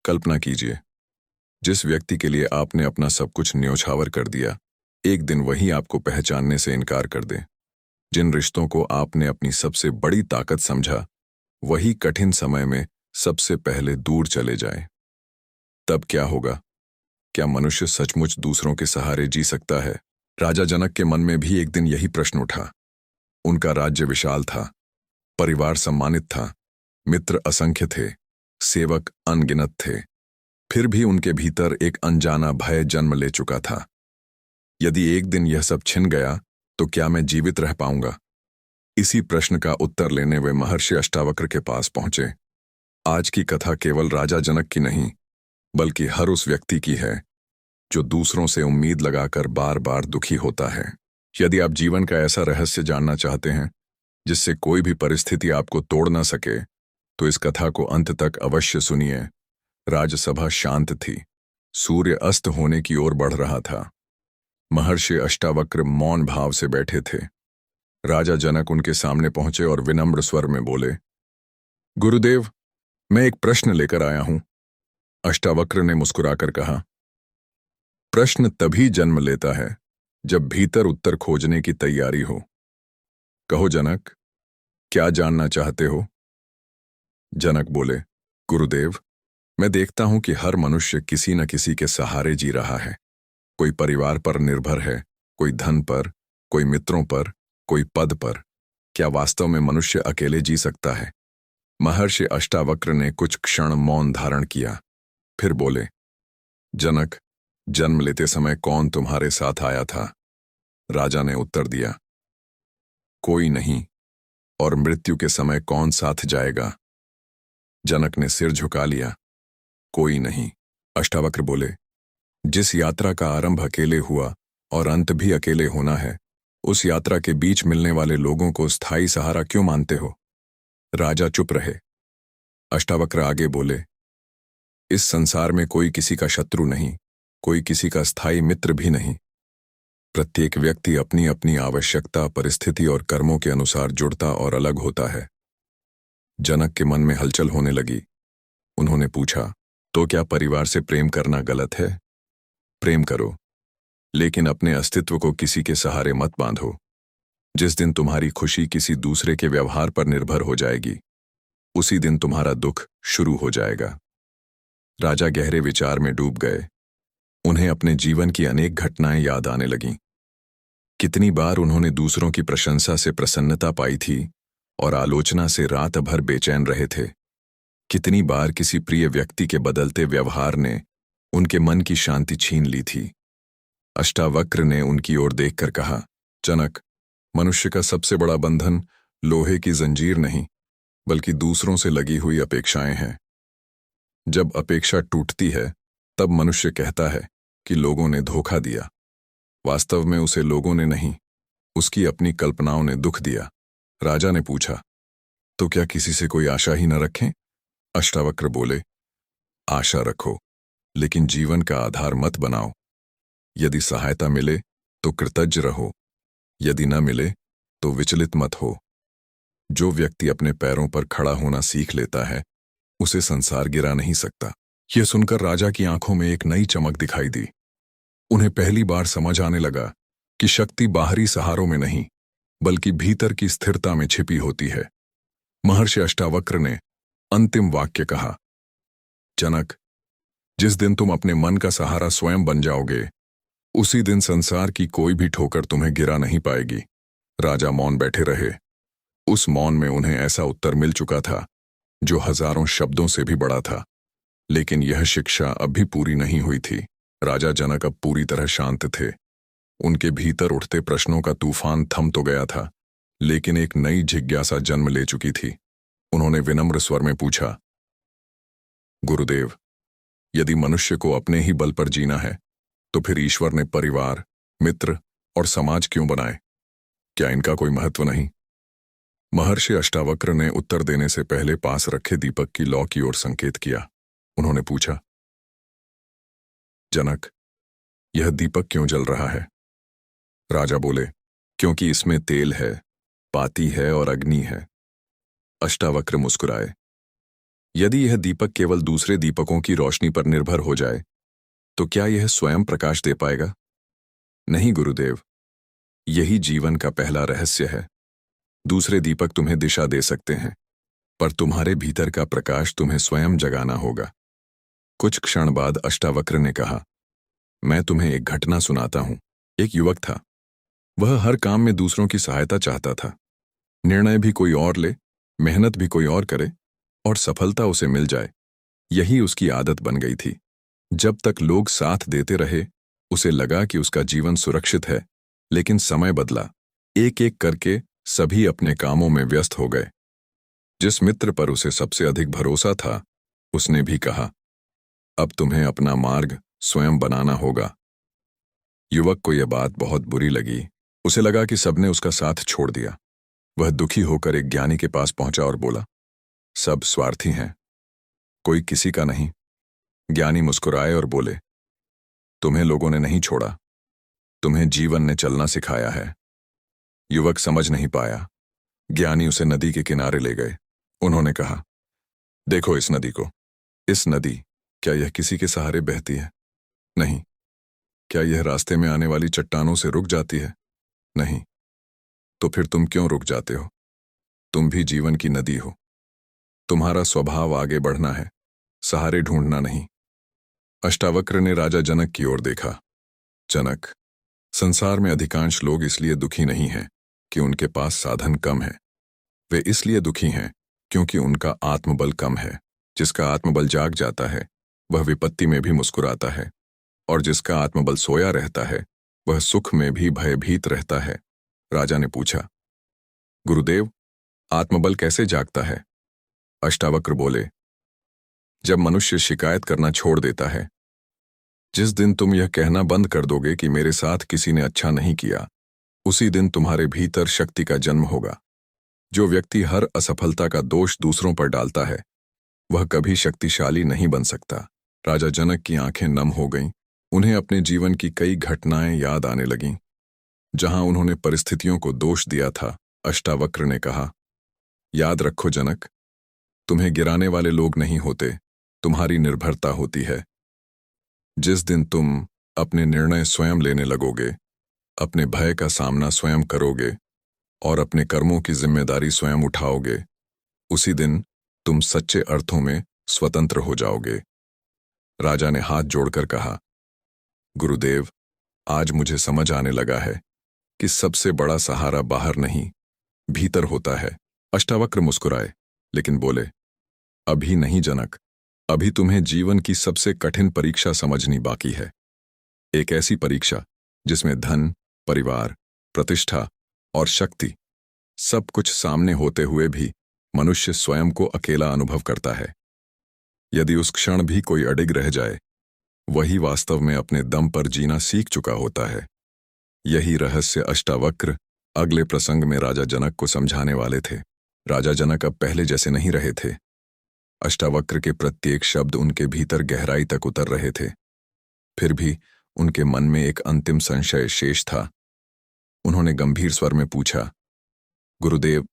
कल्पना कीजिए, जिस व्यक्ति के लिए आपने अपना सब कुछ न्योछावर कर दिया, एक दिन वही आपको पहचानने से इनकार कर दे। जिन रिश्तों को आपने अपनी सबसे बड़ी ताकत समझा, वही कठिन समय में सबसे पहले दूर चले जाए। तब क्या होगा? क्या मनुष्य सचमुच दूसरों के सहारे जी सकता है? राजा जनक के मन में भी एक दिन यही प्रश्न उठा। उनका राज्य विशाल था, परिवार सम्मानित था, मित्र असंख्य थे, सेवक अनगिनत थे। फिर भी उनके भीतर एक अनजाना भय जन्म ले चुका था। यदि एक दिन यह सब छिन गया, तो क्या मैं जीवित रह पाऊंगा? इसी प्रश्न का उत्तर लेने वे महर्षि अष्टावक्र के पास पहुंचे। आज की कथा केवल राजा जनक की नहीं, बल्कि हर उस व्यक्ति की है जो दूसरों से उम्मीद लगाकर बार बार दुखी होता है। यदि आप जीवन का ऐसा रहस्य जानना चाहते हैं जिससे कोई भी परिस्थिति आपको तोड़ ना सके, तो इस कथा को अंत तक अवश्य सुनिए। राजसभा शांत थी, सूर्य अस्त होने की ओर बढ़ रहा था। महर्षि अष्टावक्र मौन भाव से बैठे थे। राजा जनक उनके सामने पहुंचे और विनम्र स्वर में बोले, गुरुदेव, मैं एक प्रश्न लेकर आया हूं। अष्टावक्र ने मुस्कुराकर कहा, प्रश्न तभी जन्म लेता है जब भीतर उत्तर खोजने की तैयारी हो। कहो जनक, क्या जानना चाहते हो? जनक बोले, गुरुदेव, मैं देखता हूं कि हर मनुष्य किसी न किसी के सहारे जी रहा है। कोई परिवार पर निर्भर है, कोई धन पर, कोई मित्रों पर, कोई पद पर। क्या वास्तव में मनुष्य अकेले जी सकता है? महर्षि अष्टावक्र ने कुछ क्षण मौन धारण किया, फिर बोले, जनक, जन्म लेते समय कौन तुम्हारे साथ आया था? राजा ने उत्तर दिया, कोई नहीं। और मृत्यु के समय कौन साथ जाएगा? जनक ने सिर झुका लिया, कोई नहीं। अष्टावक्र बोले, जिस यात्रा का आरंभ अकेले हुआ और अंत भी अकेले होना है, उस यात्रा के बीच मिलने वाले लोगों को स्थायी सहारा क्यों मानते हो? राजा चुप रहे। अष्टावक्र आगे बोले, इस संसार में कोई किसी का शत्रु नहीं, कोई किसी का स्थायी मित्र भी नहीं। प्रत्येक व्यक्ति अपनी अपनी आवश्यकता, परिस्थिति और कर्मों के अनुसार जुड़ता और अलग होता है। जनक के मन में हलचल होने लगी। उन्होंने पूछा, तो क्या परिवार से प्रेम करना गलत है? प्रेम करो, लेकिन अपने अस्तित्व को किसी के सहारे मत बांधो। जिस दिन तुम्हारी खुशी किसी दूसरे के व्यवहार पर निर्भर हो जाएगी, उसी दिन तुम्हारा दुख शुरू हो जाएगा। राजा गहरे विचार में डूब गए। उन्हें अपने जीवन की अनेक घटनाएं याद आने लगीं। कितनी बार उन्होंने दूसरों की प्रशंसा से प्रसन्नता पाई थी और आलोचना से रात भर बेचैन रहे थे। कितनी बार किसी प्रिय व्यक्ति के बदलते व्यवहार ने उनके मन की शांति छीन ली थी। अष्टावक्र ने उनकी ओर देखकर कहा, जनक, मनुष्य का सबसे बड़ा बंधन लोहे की जंजीर नहीं, बल्कि दूसरों से लगी हुई अपेक्षाएं हैं। जब अपेक्षा टूटती है, तब मनुष्य कहता है कि लोगों ने धोखा दिया। वास्तव में उसे लोगों ने नहीं, उसकी अपनी कल्पनाओं ने दुख दिया। राजा ने पूछा, तो क्या किसी से कोई आशा ही न रखें? अष्टावक्र बोले, आशा रखो, लेकिन जीवन का आधार मत बनाओ। यदि सहायता मिले तो कृतज्ञ रहो, यदि न मिले तो विचलित मत हो। जो व्यक्ति अपने पैरों पर खड़ा होना सीख लेता है, उसे संसार गिरा नहीं सकता। यह सुनकर राजा की आंखों में एक नई चमक दिखाई दी। उन्हें पहली बार समझ आने लगा कि शक्ति बाहरी सहारों में नहीं, बल्कि भीतर की स्थिरता में छिपी होती है। महर्षि अष्टावक्र ने अंतिम वाक्य कहा, जनक, जिस दिन तुम अपने मन का सहारा स्वयं बन जाओगे, उसी दिन संसार की कोई भी ठोकर तुम्हें गिरा नहीं पाएगी। राजा मौन बैठे रहे। उस मौन में उन्हें ऐसा उत्तर मिल चुका था जो हजारों शब्दों से भी बड़ा था। लेकिन यह शिक्षा अब भी पूरी नहीं हुई थी। राजा जनक अब पूरी तरह शांत थे। उनके भीतर उठते प्रश्नों का तूफान थम तो गया था, लेकिन एक नई जिज्ञासा जन्म ले चुकी थी। उन्होंने विनम्र स्वर में पूछा, गुरुदेव, यदि मनुष्य को अपने ही बल पर जीना है, तो फिर ईश्वर ने परिवार, मित्र और समाज क्यों बनाए? क्या इनका कोई महत्व नहीं? महर्षि अष्टावक्र ने उत्तर देने से पहले पास रखे दीपक की लौ की ओर संकेत किया। उन्होंने पूछा, जनक, यह दीपक क्यों जल रहा है? राजा बोले, क्योंकि इसमें तेल है, पाती है और अग्नि है। अष्टावक्र मुस्कुराए। यदि यह दीपक केवल दूसरे दीपकों की रोशनी पर निर्भर हो जाए तो क्या यह स्वयं प्रकाश दे पाएगा? नहीं गुरुदेव, यही जीवन का पहला रहस्य है। दूसरे दीपक तुम्हें दिशा दे सकते हैं, पर तुम्हारे भीतर का प्रकाश तुम्हें स्वयं जगाना होगा। कुछ क्षण बाद अष्टावक्र ने कहा, मैं तुम्हें एक घटना सुनाता हूं। एक युवक था। वह हर काम में दूसरों की सहायता चाहता था। निर्णय भी कोई और ले, मेहनत भी कोई और करे, और सफलता उसे मिल जाए, यही उसकी आदत बन गई थी। जब तक लोग साथ देते रहे, उसे लगा कि उसका जीवन सुरक्षित है। लेकिन समय बदला। एक एक करके सभी अपने कामों में व्यस्त हो गए। जिस मित्र पर उसे सबसे अधिक भरोसा था, उसने भी कहा, अब तुम्हें अपना मार्ग स्वयं बनाना होगा। युवक को यह बात बहुत बुरी लगी। उसे लगा कि सबने उसका साथ छोड़ दिया। वह दुखी होकर एक ज्ञानी के पास पहुंचा और बोला, सब स्वार्थी हैं, कोई किसी का नहीं। ज्ञानी मुस्कुराए और बोले, तुम्हें लोगों ने नहीं छोड़ा, तुम्हें जीवन ने चलना सिखाया है। युवक समझ नहीं पाया। ज्ञानी उसे नदी के किनारे ले गए। उन्होंने कहा, देखो इस नदी को। इस नदी, क्या यह किसी के सहारे बहती है? नहीं। क्या यह रास्ते में आने वाली चट्टानों से रुक जाती है? नहीं। तो फिर तुम क्यों रुक जाते हो? तुम भी जीवन की नदी हो। तुम्हारा स्वभाव आगे बढ़ना है, सहारे ढूंढना नहीं। अष्टावक्र ने राजा जनक की ओर देखा। जनक, संसार में अधिकांश लोग इसलिए दुखी नहीं हैं कि उनके पास साधन कम है। वे इसलिए दुखी हैं क्योंकि उनका आत्मबल कम है। जिसका आत्मबल जाग जाता है, वह विपत्ति में भी मुस्कुराता है, और जिसका आत्मबल सोया रहता है, वह सुख में भी भयभीत रहता है। राजा ने पूछा, गुरुदेव, आत्मबल कैसे जागता है? अष्टावक्र बोले, जब मनुष्य शिकायत करना छोड़ देता है। जिस दिन तुम यह कहना बंद कर दोगे कि मेरे साथ किसी ने अच्छा नहीं किया, उसी दिन तुम्हारे भीतर शक्ति का जन्म होगा। जो व्यक्ति हर असफलता का दोष दूसरों पर डालता है, वह कभी शक्तिशाली नहीं बन सकता। राजा जनक की आंखें नम हो गईं। उन्हें अपने जीवन की कई घटनाएं याद आने लगीं, जहां उन्होंने परिस्थितियों को दोष दिया था। अष्टावक्र ने कहा, याद रखो जनक, तुम्हें गिराने वाले लोग नहीं होते, तुम्हारी निर्भरता होती है। जिस दिन तुम अपने निर्णय स्वयं लेने लगोगे, अपने भय का सामना स्वयं करोगे और अपने कर्मों की जिम्मेदारी स्वयं उठाओगे, उसी दिन तुम सच्चे अर्थों में स्वतंत्र हो जाओगे। राजा ने हाथ जोड़कर कहा, गुरुदेव, आज मुझे समझ आने लगा है कि सबसे बड़ा सहारा बाहर नहीं, भीतर होता है। अष्टावक्र मुस्कुराए, लेकिन बोले, अभी नहीं जनक, अभी तुम्हें जीवन की सबसे कठिन परीक्षा समझनी बाकी है। एक ऐसी परीक्षा जिसमें धन, परिवार, प्रतिष्ठा और शक्ति, सब कुछ सामने होते हुए भी मनुष्य स्वयं को अकेला अनुभव करता है। यदि उस क्षण भी कोई अडिग रह जाए, वही वास्तव में अपने दम पर जीना सीख चुका होता है। यही रहस्य अष्टावक्र अगले प्रसंग में राजा जनक को समझाने वाले थे। राजा जनक अब पहले जैसे नहीं रहे थे। अष्टावक्र के प्रत्येक शब्द उनके भीतर गहराई तक उतर रहे थे। फिर भी उनके मन में एक अंतिम संशय शेष था। उन्होंने गंभीर स्वर में पूछा, गुरुदेव,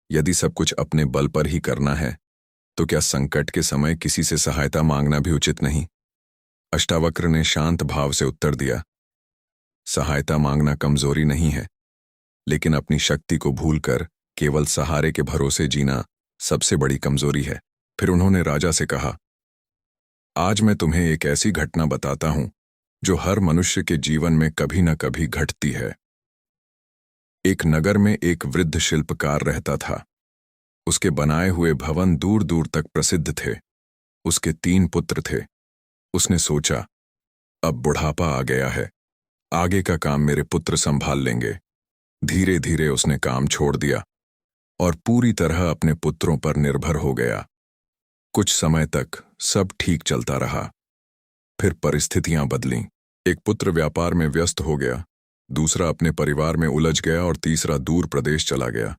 यदि सब कुछ अपने बल पर ही करना है, तो क्या संकट के समय किसी से सहायता मांगना भी उचित नहीं? अष्टावक्र ने शांत भाव से उत्तर दिया, सहायता मांगना कमजोरी नहीं है, लेकिन अपनी शक्ति को भूलकर केवल सहारे के भरोसे जीना सबसे बड़ी कमजोरी है। फिर उन्होंने राजा से कहा, आज मैं तुम्हें एक ऐसी घटना बताता हूं जो हर मनुष्य के जीवन में कभी न कभी घटती है। एक नगर में एक वृद्ध शिल्पकार रहता था। उसके बनाए हुए भवन दूर दूर तक प्रसिद्ध थे। उसके 3 पुत्र थे। उसने सोचा, अब बुढ़ापा आ गया है, आगे का काम मेरे पुत्र संभाल लेंगे। धीरे धीरे उसने काम छोड़ दिया और पूरी तरह अपने पुत्रों पर निर्भर हो गया। कुछ समय तक सब ठीक चलता रहा। फिर परिस्थितियां बदलीं। एक पुत्र व्यापार में व्यस्त हो गया, दूसरा अपने परिवार में उलझ गया और तीसरा दूर प्रदेश चला गया।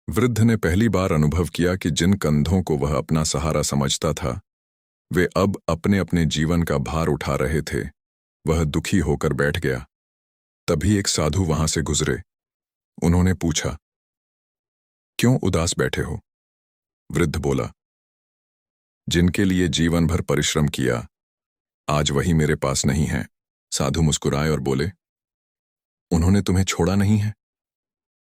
वृद्ध ने पहली बार अनुभव किया कि जिन कंधों को वह अपना सहारा समझता था, वे अब अपने अपने जीवन का भार उठा रहे थे। वह दुखी होकर बैठ गया। तभी एक साधु वहां से गुजरे। उन्होंने पूछा, क्यों उदास बैठे हो? वृद्ध बोला, जिनके लिए जीवन भर परिश्रम किया, आज वही मेरे पास नहीं है। साधु मुस्कुराए और बोले, उन्होंने तुम्हें छोड़ा नहीं है।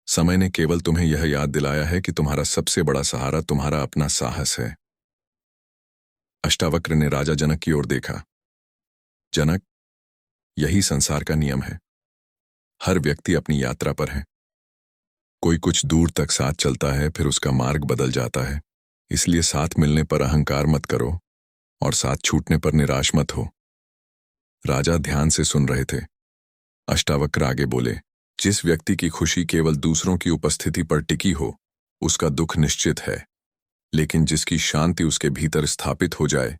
समय ने केवल तुम्हें यह याद दिलाया है कि तुम्हारा सबसे बड़ा सहारा तुम्हारा अपना साहस है। अष्टावक्र ने राजा जनक की ओर देखा। जनक, यही संसार का नियम है। हर व्यक्ति अपनी यात्रा पर है। कोई कुछ दूर तक साथ चलता है, फिर उसका मार्ग बदल जाता है। इसलिए साथ मिलने पर अहंकार मत करो और साथ छूटने पर निराश मत हो। राजा ध्यान से सुन रहे थे। अष्टावक्र आगे बोले, जिस व्यक्ति की खुशी केवल दूसरों की उपस्थिति पर टिकी हो, उसका दुख निश्चित है। लेकिन जिसकी शांति उसके भीतर स्थापित हो जाए,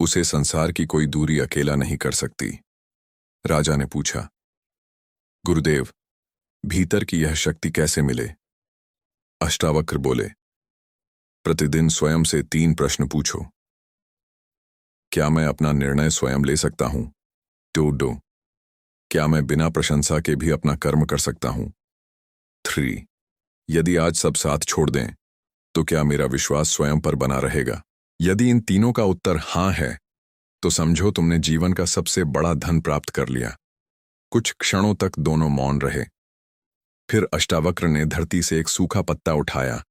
उसे संसार की कोई दूरी अकेला नहीं कर सकती। राजा ने पूछा, गुरुदेव, भीतर की यह शक्ति कैसे मिले? अष्टावक्र बोले, प्रतिदिन स्वयं से 3 प्रश्न पूछो। क्या मैं अपना निर्णय स्वयं ले सकता हूं? 2. क्या मैं बिना प्रशंसा के भी अपना कर्म कर सकता हूं? 3. यदि आज सब साथ छोड़ दें, तो क्या मेरा विश्वास स्वयं पर बना रहेगा? यदि इन तीनों का उत्तर हां है, तो समझो तुमने जीवन का सबसे बड़ा धन प्राप्त कर लिया। कुछ क्षणों तक दोनों मौन रहे। फिर अष्टावक्र ने धरती से एक सूखा पत्ता उठाया।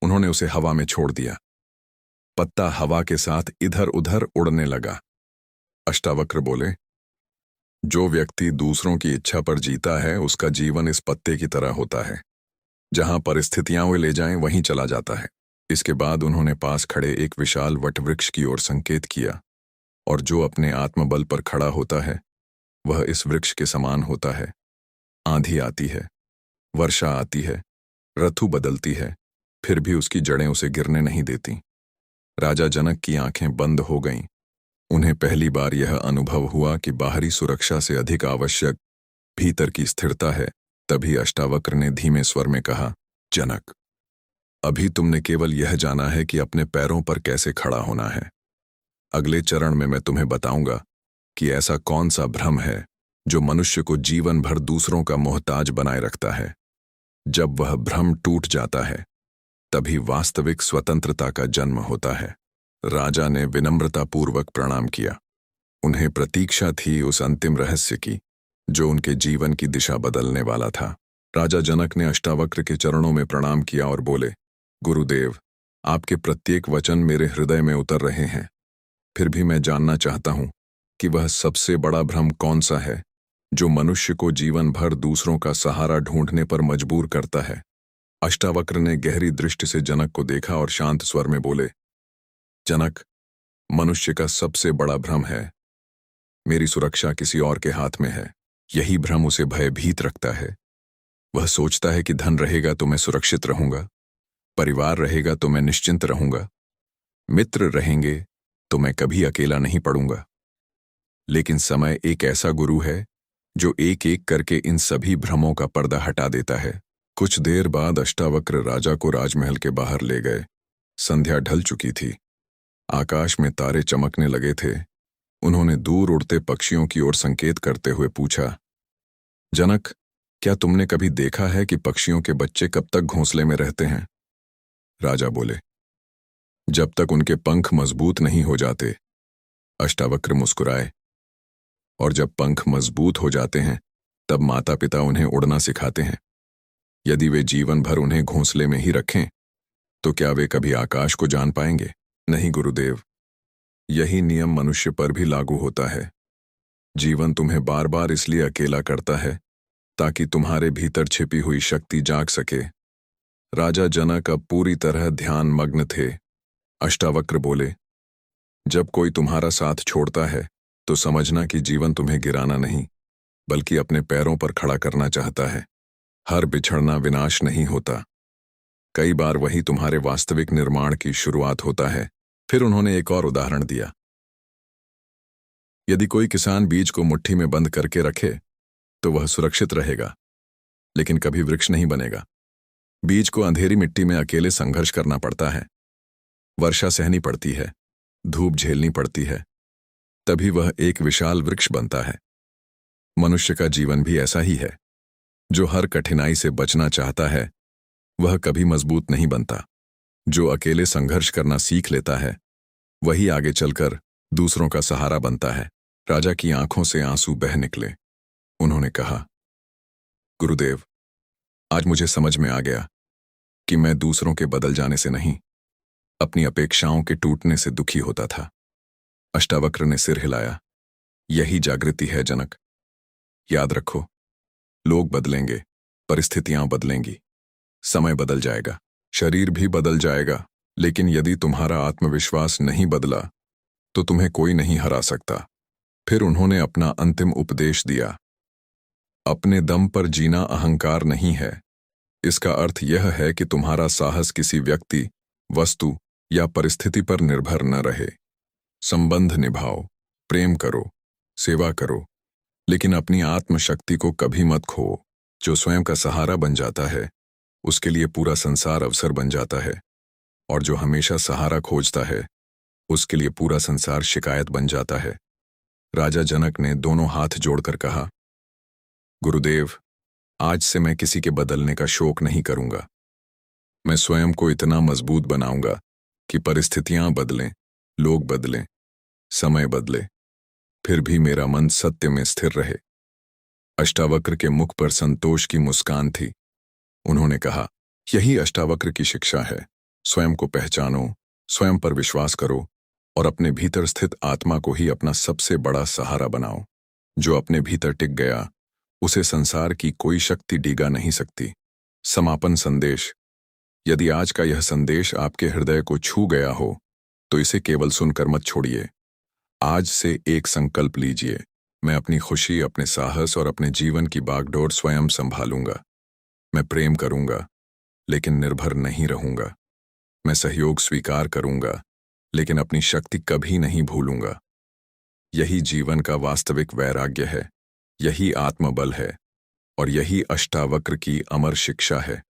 उन्होंने उसे हवा में छोड़ दिया। पत्ता हवा के साथ इधर उधर उड़ने लगा। अष्टावक्र बोले, जो व्यक्ति दूसरों की इच्छा पर जीता है, उसका जीवन इस पत्ते की तरह होता है। जहां परिस्थितियां वे ले जाएं, वहीं चला जाता है। इसके बाद उन्होंने पास खड़े एक विशाल वटवृक्ष की ओर संकेत किया, और जो अपने आत्मबल पर खड़ा होता है, वह इस वृक्ष के समान होता है। आंधी आती है, वर्षा आती है, ऋतु बदलती है, फिर भी उसकी जड़ें उसे गिरने नहीं देती। राजा जनक की आंखें बंद हो गईं। उन्हें पहली बार यह अनुभव हुआ कि बाहरी सुरक्षा से अधिक आवश्यक भीतर की स्थिरता है। तभी अष्टावक्र ने धीमे स्वर में कहा, जनक, अभी तुमने केवल यह जाना है कि अपने पैरों पर कैसे खड़ा होना है। अगले चरण में मैं तुम्हें बताऊंगा कि ऐसा कौन सा भ्रम है जो मनुष्य को जीवन भर दूसरों का मोहताज बनाए रखता है। जब वह भ्रम टूट जाता है, तभी वास्तविक स्वतंत्रता का जन्म होता है। राजा ने विनम्रतापूर्वक प्रणाम किया। उन्हें प्रतीक्षा थी उस अंतिम रहस्य की, जो उनके जीवन की दिशा बदलने वाला था। राजा जनक ने अष्टावक्र के चरणों में प्रणाम किया और बोले, गुरुदेव, आपके प्रत्येक वचन मेरे हृदय में उतर रहे हैं। फिर भी मैं जानना चाहता हूं कि वह सबसे बड़ा भ्रम कौन सा है जो मनुष्य को जीवन भर दूसरों का सहारा ढूंढने पर मजबूर करता है। अष्टावक्र ने गहरी दृष्टि से जनक को देखा और शांत स्वर में बोले, जनक, मनुष्य का सबसे बड़ा भ्रम है मेरी सुरक्षा किसी और के हाथ में है। यही भ्रम उसे भयभीत रखता है। वह सोचता है कि धन रहेगा तो मैं सुरक्षित रहूंगा, परिवार रहेगा तो मैं निश्चिंत रहूंगा, मित्र रहेंगे तो मैं कभी अकेला नहीं पड़ूंगा। लेकिन समय एक ऐसा गुरु है जो एक एक करके इन सभी भ्रमों का पर्दा हटा देता है। कुछ देर बाद अष्टावक्र राजा को राजमहल के बाहर ले गए। संध्या ढल चुकी थी। आकाश में तारे चमकने लगे थे। उन्होंने दूर उड़ते पक्षियों की ओर संकेत करते हुए पूछा, जनक, क्या तुमने कभी देखा है कि पक्षियों के बच्चे कब तक घोंसले में रहते हैं? राजा बोले, जब तक उनके पंख मजबूत नहीं हो जाते। अष्टावक्र मुस्कुराए, और जब पंख मजबूत हो जाते हैं, तब माता पिता उन्हें उड़ना सिखाते हैं। यदि वे जीवन भर उन्हें घोंसले में ही रखें, तो क्या वे कभी आकाश को जान पाएंगे? नहीं गुरुदेव, यही नियम मनुष्य पर भी लागू होता है। जीवन तुम्हें बार बार इसलिए अकेला करता है ताकि तुम्हारे भीतर छिपी हुई शक्ति जाग सके। राजा जनक अब पूरी तरह ध्यान मग्न थे। अष्टावक्र बोले, जब कोई तुम्हारा साथ छोड़ता है तो समझना कि जीवन तुम्हें गिराना नहीं, बल्कि अपने पैरों पर खड़ा करना चाहता है। हर बिछड़ना विनाश नहीं होता। कई बार वही तुम्हारे वास्तविक निर्माण की शुरुआत होता है। फिर उन्होंने एक और उदाहरण दिया। यदि कोई किसान बीज को मुट्ठी में बंद करके रखे तो वह सुरक्षित रहेगा, लेकिन कभी वृक्ष नहीं बनेगा। बीज को अंधेरी मिट्टी में अकेले संघर्ष करना पड़ता है। वर्षा सहनी पड़ती है, धूप झेलनी पड़ती है, तभी वह एक विशाल वृक्ष बनता है। मनुष्य का जीवन भी ऐसा ही है। जो हर कठिनाई से बचना चाहता है, वह कभी मजबूत नहीं बनता। जो अकेले संघर्ष करना सीख लेता है, वही आगे चलकर दूसरों का सहारा बनता है। राजा की आंखों से आंसू बह निकले। उन्होंने कहा, गुरुदेव, आज मुझे समझ में आ गया कि मैं दूसरों के बदल जाने से नहीं, अपनी अपेक्षाओं के टूटने से दुखी होता था। अष्टावक्र ने सिर हिलाया। यही जागृति है जनक। याद रखो, लोग बदलेंगे, परिस्थितियां बदलेंगी, समय बदल जाएगा, शरीर भी बदल जाएगा, लेकिन यदि तुम्हारा आत्मविश्वास नहीं बदला तो तुम्हें कोई नहीं हरा सकता। फिर उन्होंने अपना अंतिम उपदेश दिया। अपने दम पर जीना अहंकार नहीं है। इसका अर्थ यह है कि तुम्हारा साहस किसी व्यक्ति, वस्तु या परिस्थिति पर निर्भर न रहे। संबंध निभाओ, प्रेम करो, सेवा करो, लेकिन अपनी आत्मशक्ति को कभी मत खो। जो स्वयं का सहारा बन जाता है, उसके लिए पूरा संसार अवसर बन जाता है, और जो हमेशा सहारा खोजता है, उसके लिए पूरा संसार शिकायत बन जाता है। राजा जनक ने दोनों हाथ जोड़कर कहा, गुरुदेव, आज से मैं किसी के बदलने का शोक नहीं करूंगा। मैं स्वयं को इतना मजबूत बनाऊंगा कि परिस्थितियां बदलें, लोग बदलें, समय बदले, फिर भी मेरा मन सत्य में स्थिर रहे। अष्टावक्र के मुख पर संतोष की मुस्कान थी। उन्होंने कहा, यही अष्टावक्र की शिक्षा है। स्वयं को पहचानो, स्वयं पर विश्वास करो और अपने भीतर स्थित आत्मा को ही अपना सबसे बड़ा सहारा बनाओ। जो अपने भीतर टिक गया, उसे संसार की कोई शक्ति डिगा नहीं सकती। समापन संदेश। यदि आज का यह संदेश आपके हृदय को छू गया हो, तो इसे केवल सुनकर मत छोड़िए। आज से एक संकल्प लीजिए, मैं अपनी खुशी, अपने साहस और अपने जीवन की बागडोर स्वयं संभालूंगा। मैं प्रेम करूंगा, लेकिन निर्भर नहीं रहूंगा। मैं सहयोग स्वीकार करूंगा, लेकिन अपनी शक्ति कभी नहीं भूलूंगा। यही जीवन का वास्तविक वैराग्य है, यही आत्मबल है, और यही अष्टावक्र की अमर शिक्षा है।